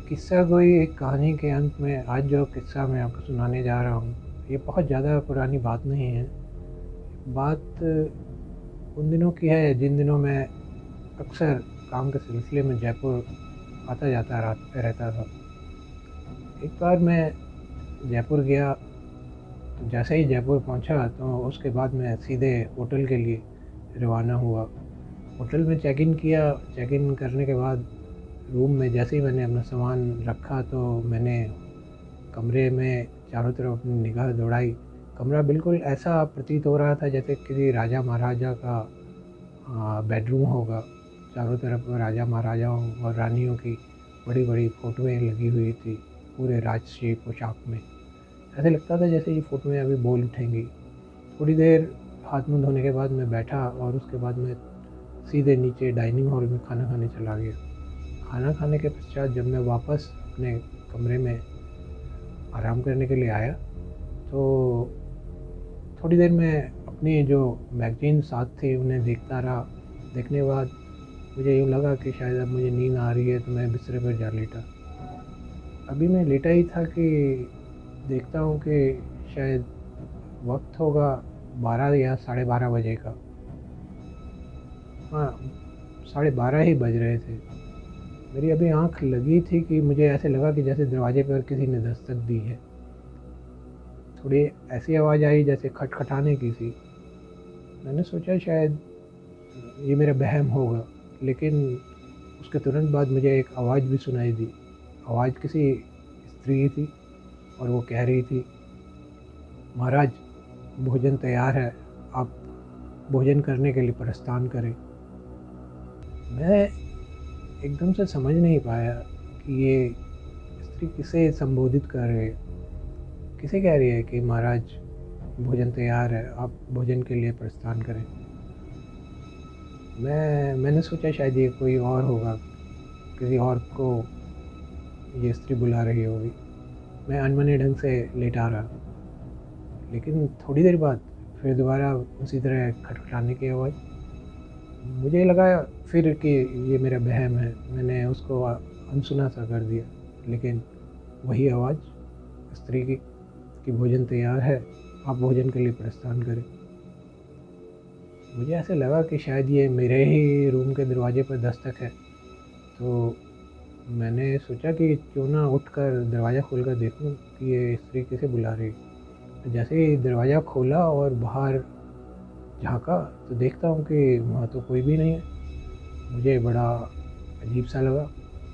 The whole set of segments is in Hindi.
किस्सा कोई एक कहानी के अंत में आज जो किस्सा मैं आपको सुनाने जा रहा हूँ, ये बहुत ज़्यादा पुरानी बात नहीं है। बात उन दिनों की है जिन दिनों मैं अक्सर काम के सिलसिले में जयपुर आता जाता रहता था। एक बार मैं जयपुर गया, तो जैसे ही जयपुर पहुँचा तो उसके बाद मैं सीधे होटल के लिए रवाना हुआ। होटल में चेक इन किया। चेक इन करने के बाद रूम में जैसे ही मैंने अपना सामान रखा तो मैंने कमरे में चारों तरफ अपनी निगाह दौड़ाई। कमरा बिल्कुल ऐसा प्रतीत हो रहा था जैसे किसी राजा महाराजा का बेडरूम होगा। चारों तरफ राजा महाराजाओं और रानियों की बड़ी बड़ी फ़ोटोएँ लगी हुई थी, पूरे राजसी पोशाक में। ऐसे लगता था जैसे ये फ़ोटोएँ अभी बोल उठेंगी। थोड़ी देर हाथ मुँह धोने के बाद मैं बैठा और उसके बाद मैं सीधे नीचे डाइनिंग हॉल में खाना खाने चला गया। खाना खाने के पश्चात जब मैं वापस अपने कमरे में आराम करने के लिए आया, तो थोड़ी देर मैं अपनी जो मैगज़ीन साथ थी उन्हें देखता रहा। देखने के बाद मुझे यूँ लगा कि शायद अब मुझे नींद आ रही है, तो मैं बिस्तर पर जा लेटा। अभी मैं लेटा ही था कि देखता हूँ कि शायद वक्त होगा 12 या साढ़े 12 बजे का। हाँ, साढ़े 12 ही बज रहे थे। मेरी अभी आँख लगी थी कि मुझे ऐसे लगा कि जैसे दरवाजे पर किसी ने दस्तक दी है। थोड़ी ऐसी आवाज़ आई जैसे खटखटाने की सी। मैंने सोचा शायद ये मेरा वहम होगा, लेकिन उसके तुरंत बाद मुझे एक आवाज़ भी सुनाई दी। आवाज़ किसी स्त्री थी और वो कह रही थी, महाराज भोजन तैयार है, आप भोजन करने के लिए प्रस्थान करें। मैं एकदम से समझ नहीं पाया कि ये स्त्री किसे संबोधित कर रही है। किसे कह रही है कि महाराज भोजन तैयार है, आप भोजन के लिए प्रस्थान करें। मैंने सोचा शायद ये कोई और होगा, किसी और को ये स्त्री बुला रही होगी। मैं अनमने ढंग से लेटा रहा, लेकिन थोड़ी देर बाद फिर दोबारा उसी तरह खटखटाने की आवाज़। मुझे लगा फिर कि ये मेरा वहम है। मैंने उसको अनसुना सा कर दिया, लेकिन वही आवाज़ स्त्री की कि भोजन तैयार है, आप भोजन के लिए प्रस्थान करें। मुझे ऐसे लगा कि शायद ये मेरे ही रूम के दरवाजे पर दस्तक है, तो मैंने सोचा कि क्यों ना उठकर दरवाज़ा खोलकर देखूं कि ये स्त्री किसे बुला रही है। तो जैसे ही दरवाज़ा खोला और बाहर झाँका तो देखता हूँ कि वहाँ तो कोई भी नहीं है। मुझे बड़ा अजीब सा लगा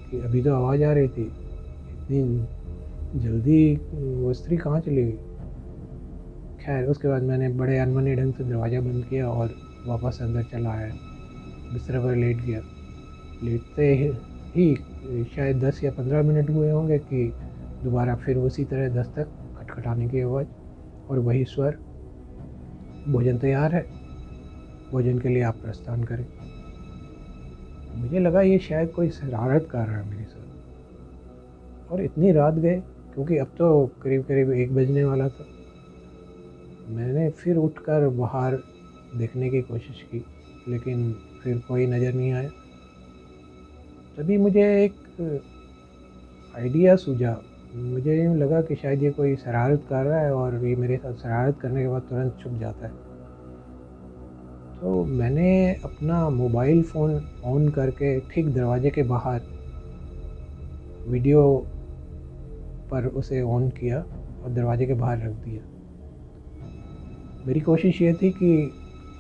कि अभी तो आवाज़ आ रही थी, इतनी जल्दी वो स्त्री कहाँ चली गई। खैर उसके बाद मैंने बड़े अनमने ढंग से दरवाज़ा बंद किया और वापस अंदर चला आया। बिस्तर पर लेट गया। लेटते ही शायद 10 या 15 मिनट हुए होंगे कि दोबारा फिर उसी तरह दस्तक, खटखटाने की आवाज़ और वही स्वर, भोजन तैयार है, भोजन के लिए आप प्रस्थान करें। मुझे लगा ये शायद कोई शरारत कर रहा है मेरे साथ। और इतनी रात गए, क्योंकि अब तो करीब करीब 1 बजने वाला था। मैंने फिर उठकर बाहर देखने की कोशिश की, लेकिन फिर कोई नज़र नहीं आया। तभी मुझे एक आइडिया सूझा। मुझे यूँ लगा कि शायद ये कोई शरारत कर रहा है और ये मेरे साथ शरारत करने के बाद तुरंत छुप जाता है। तो मैंने अपना मोबाइल फ़ोन ऑन करके ठीक दरवाजे के बाहर वीडियो पर उसे ऑन किया और दरवाजे के बाहर रख दिया। मेरी कोशिश ये थी कि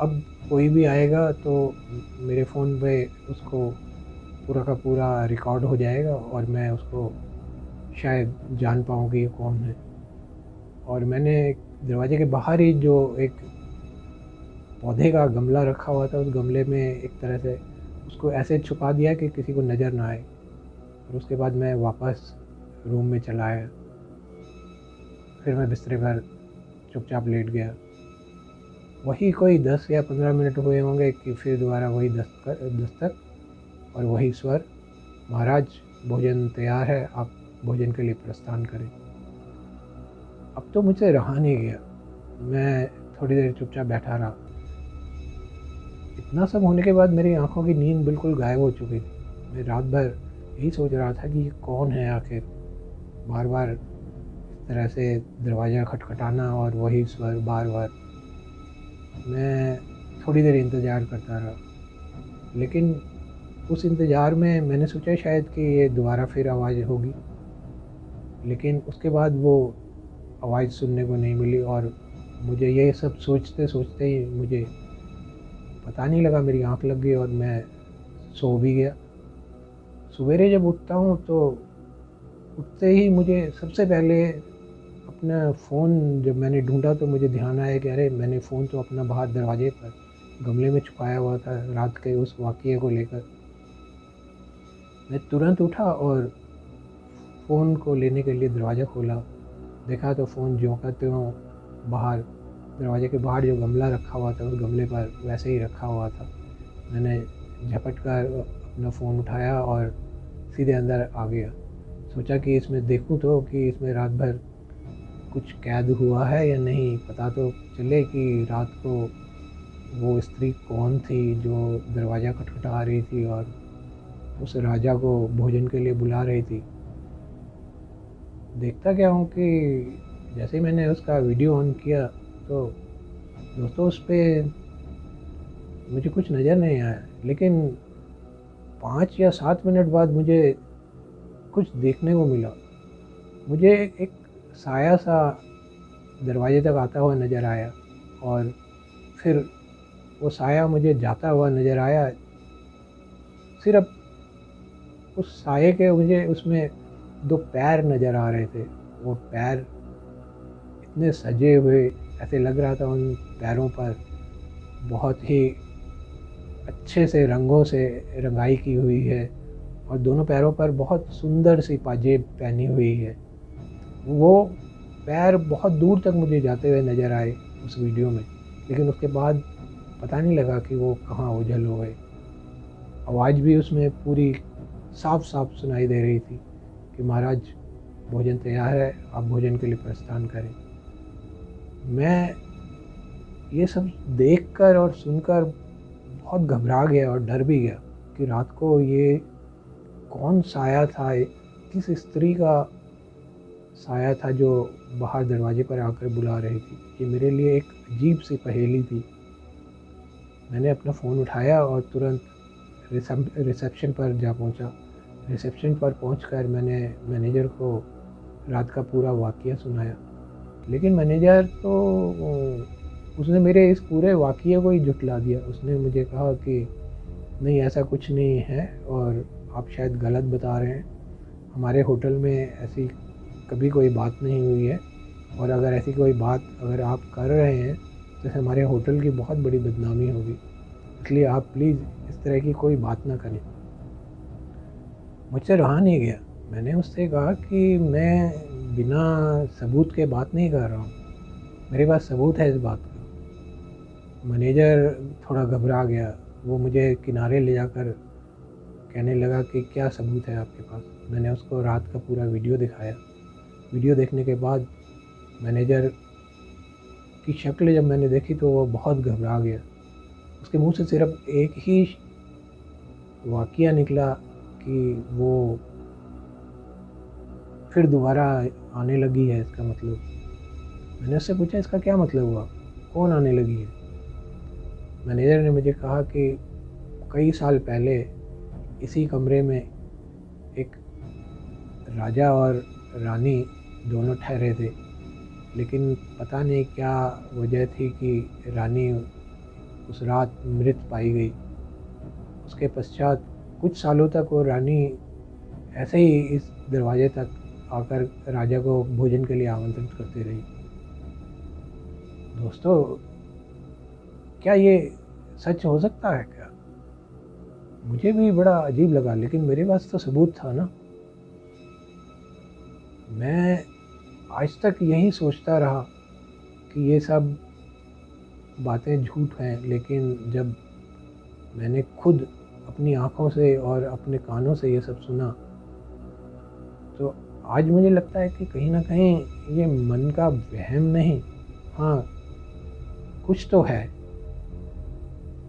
अब कोई भी आएगा तो मेरे फ़ोन पे उसको पूरा का पूरा रिकॉर्ड हो जाएगा और मैं उसको शायद जान पाऊँ कि ये कौन है। और मैंने दरवाजे के बाहर ही जो एक पौधे का गमला रखा हुआ था, उस गमले में एक तरह से उसको ऐसे छुपा दिया कि किसी को नज़र ना आए। और उसके बाद मैं वापस रूम में चला आया। फिर मैं बिस्तर पर चुपचाप लेट गया। वही कोई 10 या 15 मिनट हुए होंगे कि फिर दोबारा वही दस्तक और वही स्वर, महाराज भोजन तैयार है, आप भोजन के लिए प्रस्थान करें। अब तो मुझसे रहा नहीं गया। मैं थोड़ी देर चुपचाप बैठा रहा। इतना सब होने के बाद मेरी आँखों की नींद बिल्कुल गायब हो चुकी थी। मैं रात भर यही सोच रहा था कि ये कौन है आखिर, बार बार इस तरह से दरवाज़ा खटखटाना और वही स्वर बार बार। मैं थोड़ी देर इंतज़ार करता रहा, लेकिन उस इंतज़ार में मैंने सोचा शायद कि ये दोबारा फिर आवाज़ होगी, लेकिन उसके बाद वो आवाज़ सुनने को नहीं मिली। और मुझे ये सब सोचते सोचते ही मुझे पता नहीं लगा, मेरी आँख लग गई और मैं सो भी गया। सवेरे जब उठता हूँ तो उठते ही मुझे सबसे पहले अपना फ़ोन जब मैंने ढूँढा तो मुझे ध्यान आया कि अरे मैंने फ़ोन तो अपना बाहर दरवाजे पर गमले में छुपाया हुआ था रात के उस वाक़ये को लेकर। मैं तुरंत उठा और फ़ोन को लेने के लिए दरवाज़ा खोला, देखा तो फ़ोन ज्यों का त्यों बाहर, दरवाजे के बाहर जो गमला रखा हुआ था उस गमले पर वैसे ही रखा हुआ था। मैंने झपट कर अपना फ़ोन उठाया और सीधे अंदर आ गया। सोचा कि इसमें देखूं तो कि इसमें रात भर कुछ कैद हुआ है या नहीं, पता तो चले कि रात को वो स्त्री कौन थी जो दरवाज़ा खटखटा रही थी और उस राजा को भोजन के लिए बुला रही थी। देखता क्या हूँ कि जैसे ही मैंने उसका वीडियो ऑन किया तो दोस्तों उस पर मुझे कुछ नज़र नहीं आया, लेकिन 5 या 7 मिनट बाद मुझे कुछ देखने को मिला। मुझे एक साया सा दरवाजे तक आता हुआ नज़र आया और फिर वो साया मुझे जाता हुआ नज़र आया। सिर्फ उस साये के मुझे उसमें 2 पैर नज़र आ रहे थे। वो पैर इतने सजे हुए, ऐसे लग रहा था उन पैरों पर बहुत ही अच्छे से रंगों से रंगाई की हुई है और दोनों पैरों पर बहुत सुंदर सी पाजेब पहनी हुई है। वो पैर बहुत दूर तक मुझे जाते हुए नज़र आए उस वीडियो में, लेकिन उसके बाद पता नहीं लगा कि वो कहाँ ओझल हो गए। आवाज़ भी उसमें पूरी साफ साफ सुनाई दे रही थी कि महाराज भोजन तैयार है, आप भोजन के लिए प्रस्थान करें। मैं ये सब देखकर और सुनकर बहुत घबरा गया और डर भी गया कि रात को ये कौन साया था, किस स्त्री का साया था जो बाहर दरवाजे पर आकर बुला रही थी। ये मेरे लिए एक अजीब सी पहेली थी। मैंने अपना फ़ोन उठाया और तुरंत रिसेप्शन पर जा पहुंचा। रिसेप्शन पर पहुंचकर मैंने मैनेजर को रात का पूरा वाक़या सुनाया, लेकिन मैनेजर तो उसने मेरे इस पूरे वाक़ये को ही झुठला दिया। उसने मुझे कहा कि नहीं, ऐसा कुछ नहीं है और आप शायद गलत बता रहे हैं। हमारे होटल में ऐसी कभी कोई बात नहीं हुई है और अगर ऐसी कोई बात अगर आप कर रहे हैं तो हमारे होटल की बहुत बड़ी बदनामी होगी, इसलिए आप प्लीज़ इस तरह की कोई बात ना करें। मुझसे रहा नहीं गया। मैंने उससे कहा कि मैं बिना सबूत के बात नहीं कर रहा हूँ, मेरे पास सबूत है इस बात का। मैनेजर थोड़ा घबरा गया। वो मुझे किनारे ले जाकर कहने लगा कि क्या सबूत है आपके पास। मैंने उसको रात का पूरा वीडियो दिखाया। वीडियो देखने के बाद मैनेजर की शक्ल जब मैंने देखी तो वो बहुत घबरा गया। उसके मुंह से सिर्फ एक ही वाक़या निकला कि वो फिर दोबारा आने लगी है, इसका मतलब। मैंने उससे पूछा इसका क्या मतलब हुआ, कौन आने लगी है। मैनेजर ने मुझे कहा कि कई साल पहले इसी कमरे में एक राजा और रानी दोनों ठहरे थे, लेकिन पता नहीं क्या वजह थी कि रानी उस रात मृत पाई गई। उसके पश्चात कुछ सालों तक वो रानी ऐसे ही इस दरवाजे तक आकर राजा को भोजन के लिए आमंत्रित करती रही। दोस्तों, क्या ये सच हो सकता है क्या? मुझे भी बड़ा अजीब लगा, लेकिन मेरे पास तो सबूत था ना। मैं आज तक यही सोचता रहा कि ये सब बातें झूठ हैं, लेकिन जब मैंने खुद अपनी आँखों से और अपने कानों से ये सब सुना तो आज मुझे लगता है कि कहीं ना कहीं ये मन का वहम नहीं, हाँ कुछ तो है।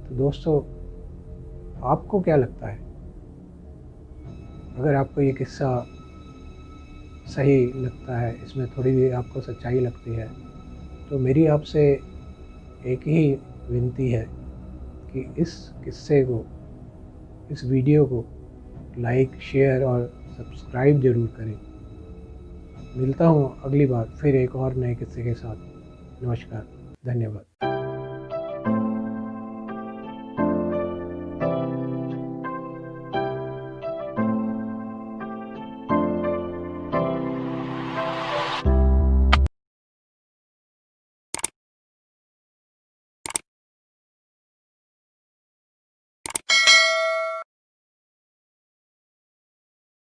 तो दोस्तों, आपको क्या लगता है? अगर आपको ये किस्सा सही लगता है, इसमें थोड़ी भी आपको सच्चाई लगती है, तो मेरी आपसे एक ही विनती है कि इस किस्से को, इस वीडियो को लाइक, शेयर और सब्सक्राइब ज़रूर करें। मिलता हूँ अगली बार फिर एक और नए किस्से के साथ। नमस्कार, धन्यवाद।